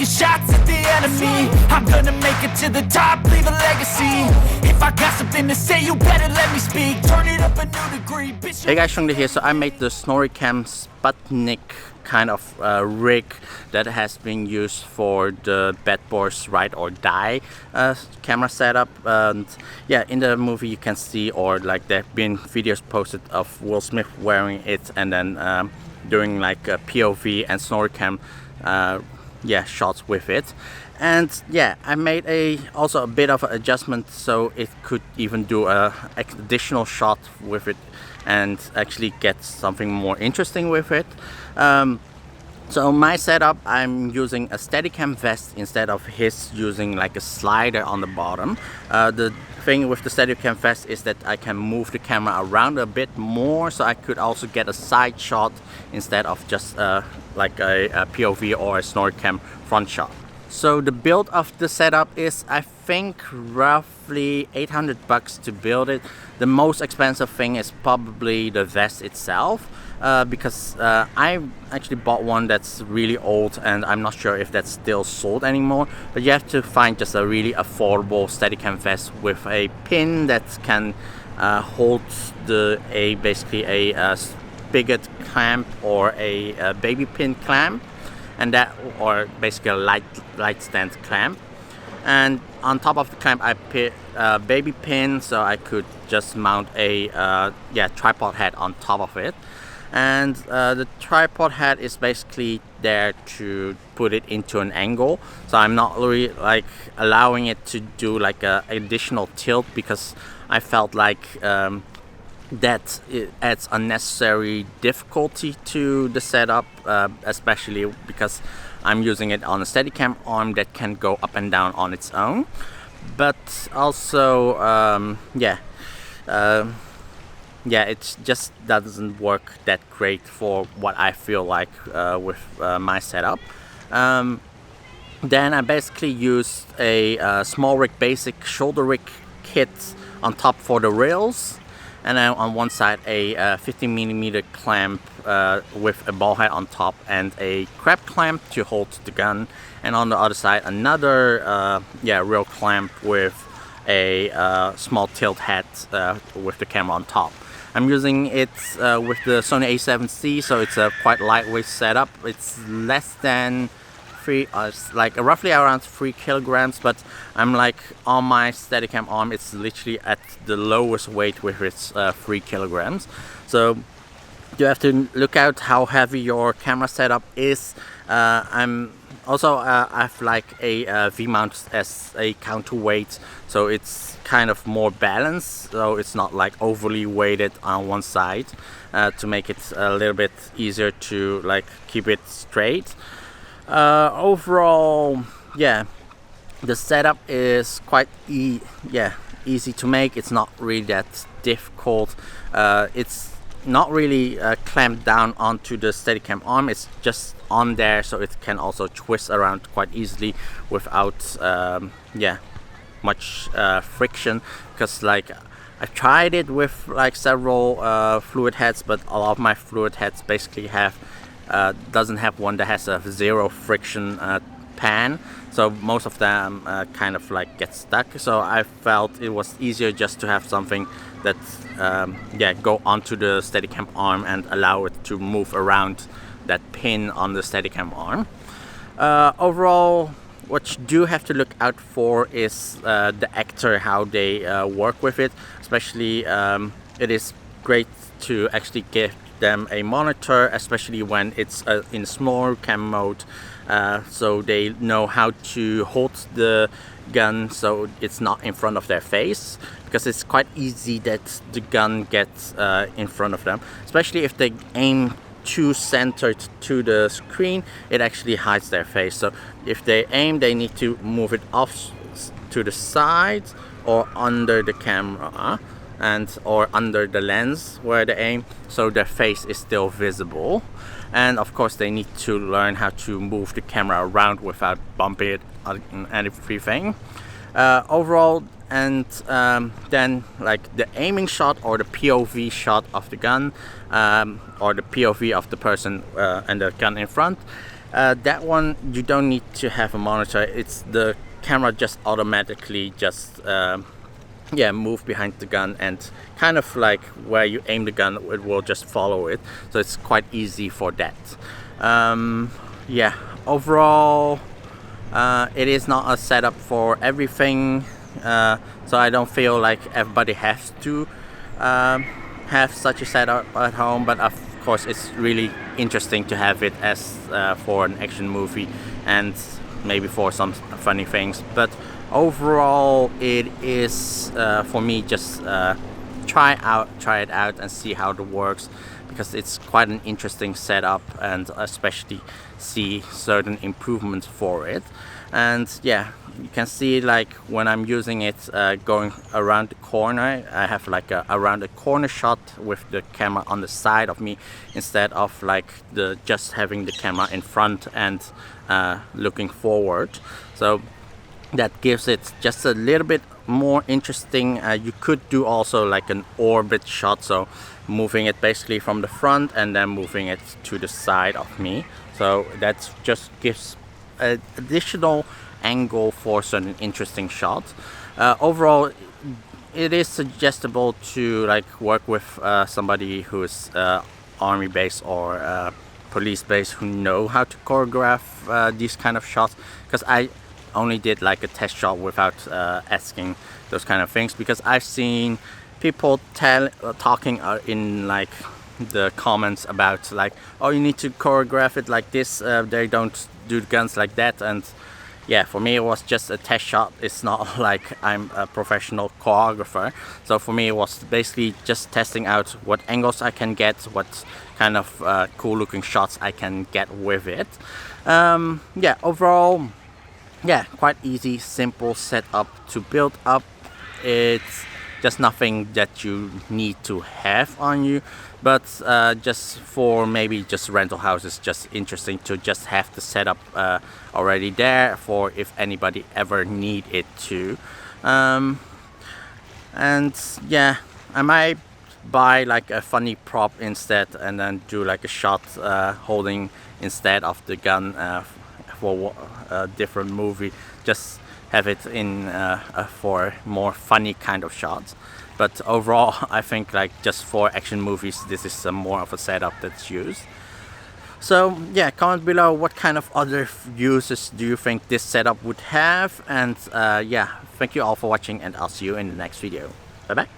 taking shots at the enemy. I'm gonna make it to the top, leave a legacy. If I got something to say, you better let me speak. Turn it up a new degree, bitch. Hey guys, Chungdha here. So I made the Snorricam Sputnik kind of rig that has been used for the Bad Boys Ride or Die camera setup. And yeah, in the movie you can see, or like there have been videos posted of Will Smith wearing it and then doing like a POV and Snorricam shots with it. And yeah, I made also a bit of an adjustment so it could even do a additional shot with it and actually get something more interesting with it. So my setup, I'm using a Steadicam vest instead of his using like a slider on the bottom. The thing with the Steadicam vest is that I can move the camera around a bit more, so I could also get a side shot instead of just like a POV or a Snorricam front shot. So the build of the setup is, I think, roughly 800 bucks to build it. The most expensive thing is probably the vest itself, because I actually bought one that's really old and I'm not sure if that's still sold anymore. But you have to find just a really affordable Steadicam vest with a pin that can hold basically a spigot clamp or a baby pin clamp, and that, or basically a light stand clamp. And on top of the clamp I put a baby pin so I could just mount a tripod head on top of it. And the tripod head is basically there to put it into an angle, so I'm not really like allowing it to do like a additional tilt, because I felt like that it adds unnecessary difficulty to the setup, especially because I'm using it on a Steadicam arm that can go up and down on its own. But also it just doesn't work that great for what I feel like with my setup. Then I basically used a small rig basic shoulder rig kit on top for the rails, and then on one side a 50mm clamp with a ball head on top and a crab clamp to hold the gun, and on the other side another rail clamp with a small tilt head with the camera on top. I'm using it with the Sony A7C, so it's a quite lightweight setup. It's less than like roughly around 3 kilograms, but I'm like on my Steadicam arm it's literally at the lowest weight with its 3 kilograms. So you have to look out how heavy your camera setup is. I have like a V-mount as a counterweight, so it's kind of more balanced, so it's not like overly weighted on one side, to make it a little bit easier to like keep it straight. Overall, yeah, the setup is quite easy to make. It's not really that difficult. It's not really clamped down onto the Steadicam arm. It's just on there, so it can also twist around quite easily without much friction. Because like I tried it with like several fluid heads, but a lot of my fluid heads basically doesn't have one that has a 0 friction pan, so most of them kind of like get stuck. So I felt it was easier just to have something that go onto the Steadicam arm and allow it to move around that pin on the Steadicam arm. Overall, what you do have to look out for is the actor, how they work with it. Especially it is great to actually give them a monitor, especially when it's in Snorricam mode, so they know how to hold the gun so it's not in front of their face, because it's quite easy that the gun gets in front of them, especially if they aim too centered to the screen. It actually hides their face. So if they aim, they need to move it off to the side or under the camera, or under the lens where they aim, so their face is still visible. And of course they need to learn how to move the camera around without bumping it and everything. Overall, and then like the aiming shot or the POV shot of the gun, or the POV of the person and the gun in front, That one you don't need to have a monitor. It's the camera just automatically just yeah, move behind the gun, and kind of like where you aim the gun, it will just follow it. So it's quite easy for that. Yeah, overall, it is not a setup for everything. So I don't feel like everybody has to have such a setup at home. But of course, it's really interesting to have it as for an action movie and maybe for some funny things. But overall, it is for me just try it out and see how it works, because it's quite an interesting setup, and especially see certain improvements for it. And yeah, you can see like when I'm using it going around the corner, I have like a around the corner shot with the camera on the side of me, instead of like the just having the camera in front and looking forward. So that gives it just a little bit more interesting. You could do also like an orbit shot, so moving it basically from the front and then moving it to the side of me. So that just gives an additional angle for certain interesting shots. Overall, it is suggestible to like work with somebody who is army base or police base, who know how to choreograph these kind of shots, because I only did like a test shot without asking those kind of things, because I've seen people talking in like the comments about like, oh, you need to choreograph it like this, they don't do the guns like that. And yeah, for me it was just a test shot. It's not like I'm a professional choreographer. So for me it was basically just testing out what angles I can get, what kind of cool looking shots I can get with it. Yeah, overall, yeah, quite easy, simple setup to build up. It's just nothing that you need to have on you, but just for maybe just rental houses, just interesting to just have the setup already there for if anybody ever need it to. And yeah, I might buy like a funny prop instead, and then do like a shot holding instead of the gun for a different movie. Just have it in for more funny kind of shots. But overall, I think like just for action movies, this is more of a setup that's used. So yeah, comment below what kind of other uses do you think this setup would have. And yeah, thank you all for watching, and I'll see you in the next video. Bye bye.